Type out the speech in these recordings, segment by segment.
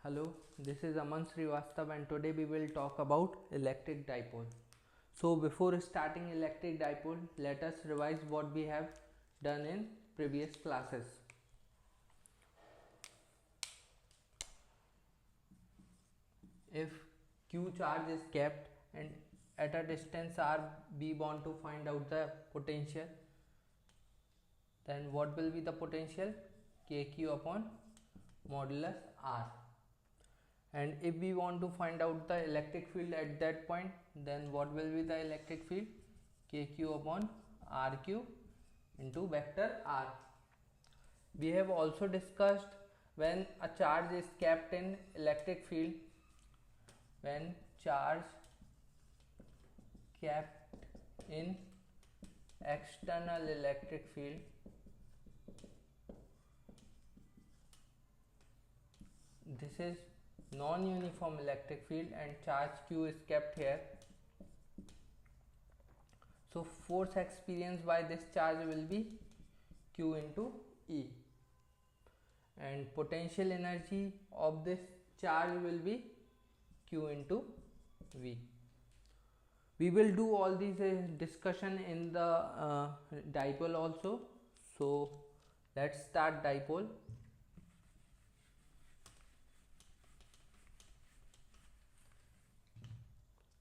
Hello, this is Aman Srivastav and today we will talk about electric dipole. So before starting electric dipole, let us revise what we have done in previous classes. If Q charge is kept and at a distance r we want to find out the potential, then what will be the potential? Kq upon modulus r. And if we want to find out the electric field at that point, then what will be the electric field? Kq upon rq into vector r. We have also discussed when a charge is kept in electric field, when charge kept in external electric field, this is non-uniform electric field and charge q is kept here. So force experienced by this charge will be q into E, and potential energy of this charge will be q into V. We will do all these discussion in the dipole also. So let's start dipole.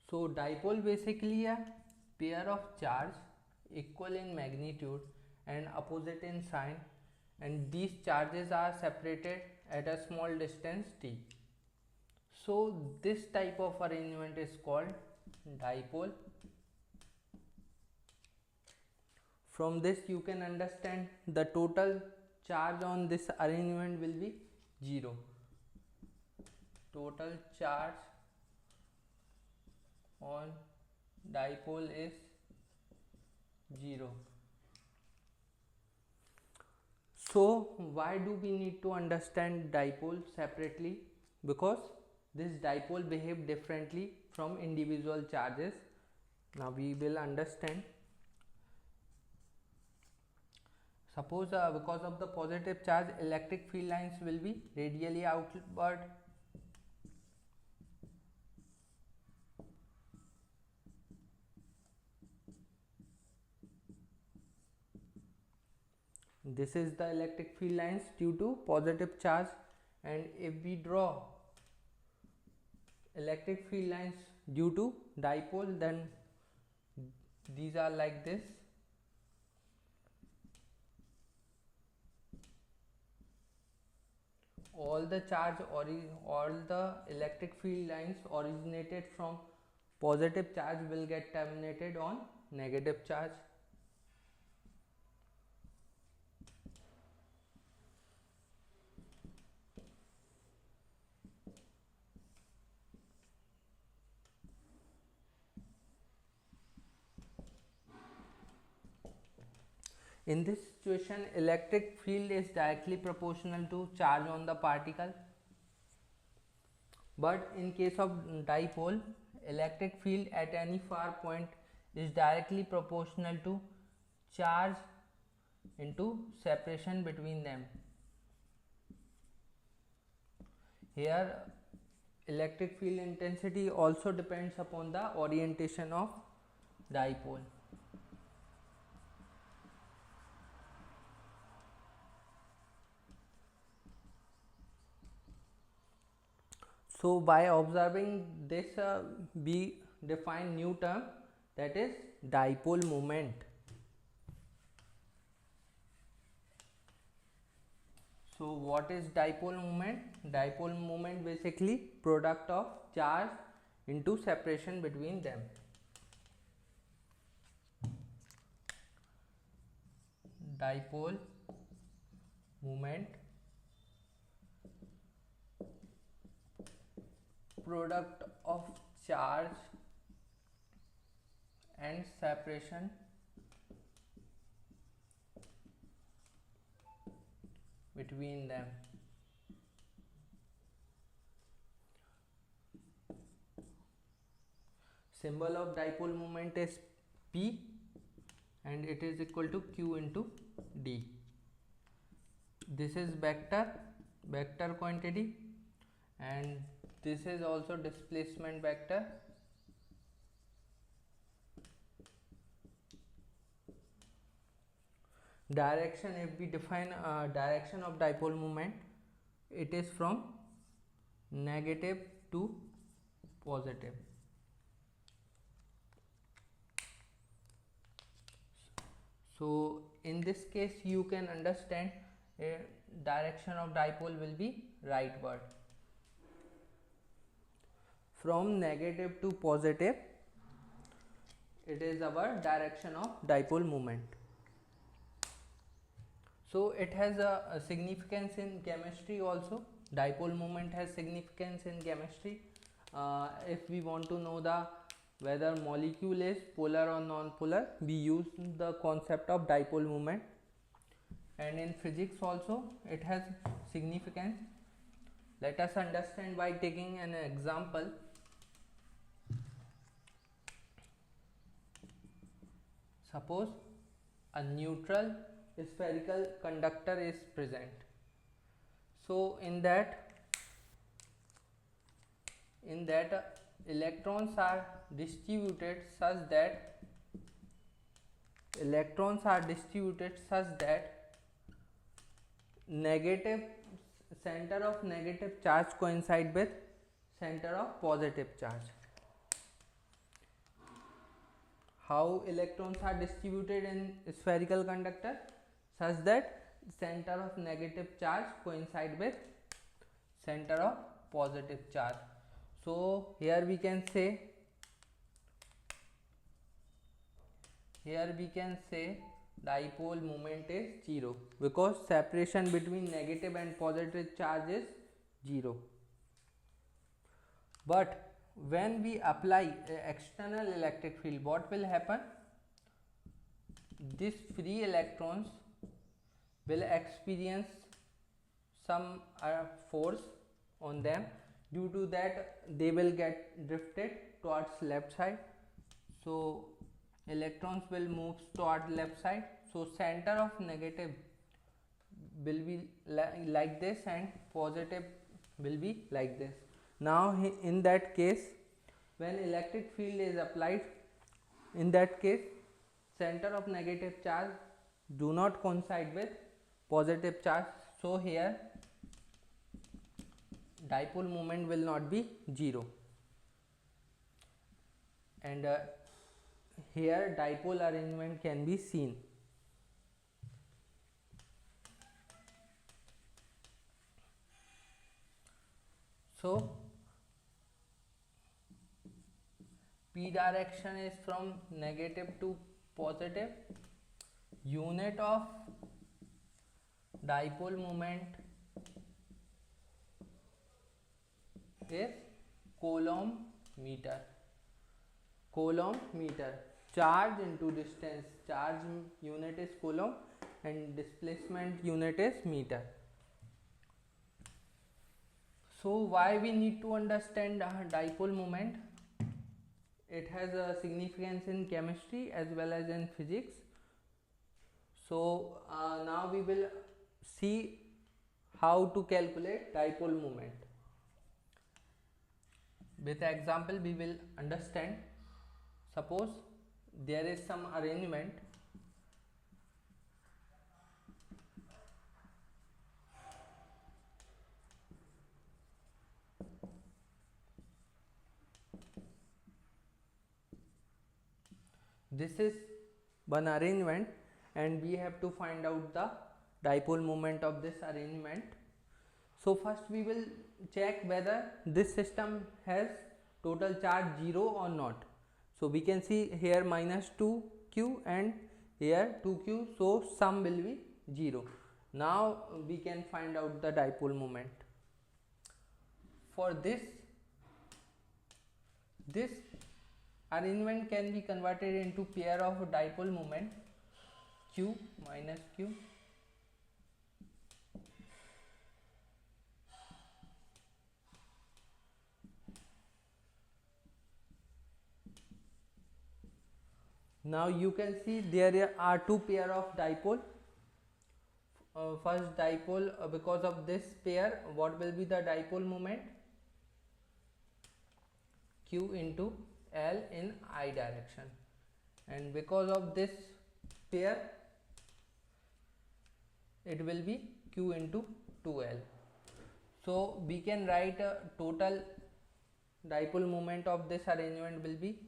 So dipole basically a pair of charge equal in magnitude and opposite in sign, and these charges are separated at a small distance t. So this type of arrangement is called dipole. From this you can understand the total charge on this arrangement will be 0. Total charge on dipole is 0. So why do we need to understand dipole separately? Because this dipole behave differently from individual charges. Now we will understand. Suppose because of the positive charge, electric field lines will be radially outward. This is the electric field lines due to positive charge, and if we draw electric field lines due to dipole, then these are like this. All the electric field lines originated from positive charge will get terminated on negative charge. In this situation, electric field is directly proportional to charge on the particle. But in case of dipole, electric field at any far point is directly proportional to charge into separation between them. Here, electric field intensity also depends upon the orientation of dipole. So by observing this, we define new term, that is dipole moment. So what is dipole moment? Dipole moment basically product of charge into separation between them. Dipole moment product of charge and separation between them. Symbol of dipole moment is P and it is equal to Q into D. This is vector quantity and this is also displacement vector. Direction, if we define direction of dipole moment, it is from negative to positive. So in this case you can understand direction of dipole will be rightward. From negative to positive, it is our direction of dipole moment. So it has a significance in chemistry also. Dipole moment has significance in chemistry. If we want to know the whether molecule is polar or non-polar, we use the concept of dipole moment. And in physics also it has significance. Let us understand by taking an example. Suppose a neutral spherical conductor is present. So in that electrons are distributed such that negative center of negative charge coincide with center of positive charge. How electrons are distributed in spherical conductor? Such that center of negative charge coincide with center of positive charge. So here we can say dipole moment is 0 because separation between negative and positive charge is 0. But when we apply external electric field, what will happen? These free electrons will experience some force on them. Due to that, they will get drifted towards left side. So electrons will move toward left side. So center of negative will be like this and positive will be like this. Now in that case, when electric field is applied, in that case center of negative charge do not coincide with positive charge. So here dipole moment will not be 0, and here dipole arrangement can be seen. So p direction is from negative to positive. Unit of dipole moment is coulomb meter. Charge into distance. Charge unit is coulomb and displacement unit is meter. So why we need to understand dipole moment? It has a significance in chemistry as well as in physics. So now we will see how to calculate dipole moment. With example we will understand. Suppose there is some arrangement. This is one arrangement and we have to find out the dipole moment of this arrangement. So first we will check whether this system has total charge 0 or not. So we can see here minus 2q and here 2q, so sum will be 0. Now we can find out the dipole moment. For this arrangement can be converted into pair of dipole moment, q minus q. Now you can see there are two pair of dipole. First dipole, because of this pair, what will be the dipole moment? q into l in I direction, and because of this pair it will be q into 2l. So we can write a total dipole moment of this arrangement will be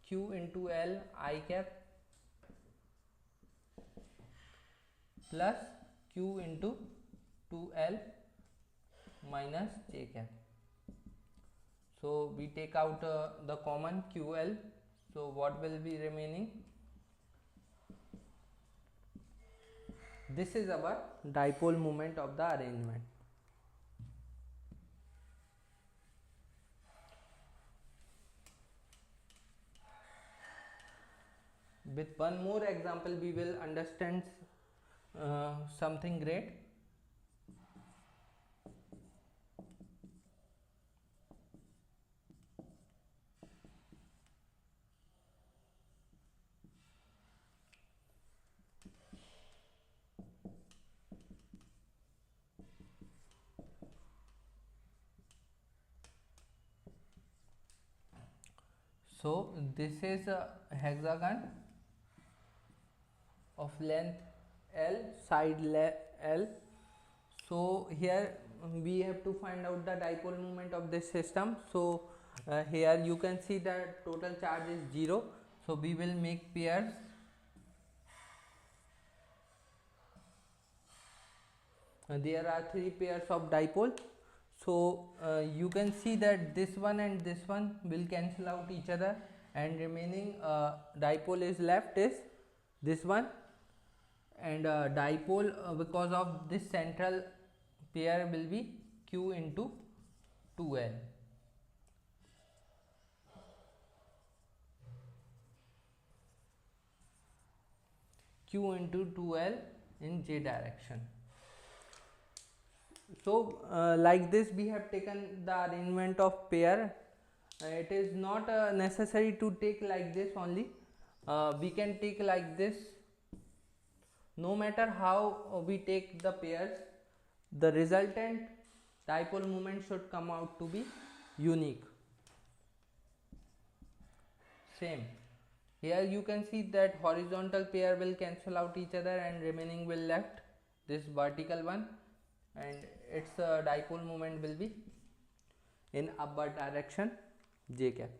q into l I cap plus q into 2l minus j cap. So we take out the common ql, so what will be remaining? This is our dipole moment of the arrangement. With one more example we will understand something great. So this is a hexagon of length L, side L. So here we have to find out the dipole moment of this system. So here you can see that total charge is 0. So we will make pairs. There are 3 pairs of dipole. So you can see that this one and this one will cancel out each other, and remaining dipole is left is this one, and dipole because of this central pair will be q into 2l. q into 2l in j direction. So like this we have taken the arrangement of pair. It is not necessary to take like this only. We can take like this. No matter how we take the pairs, the resultant dipole moment should come out to be unique. Same. Here you can see that horizontal pair will cancel out each other and remaining will left this vertical one, and its dipole moment will be in upward direction j cap.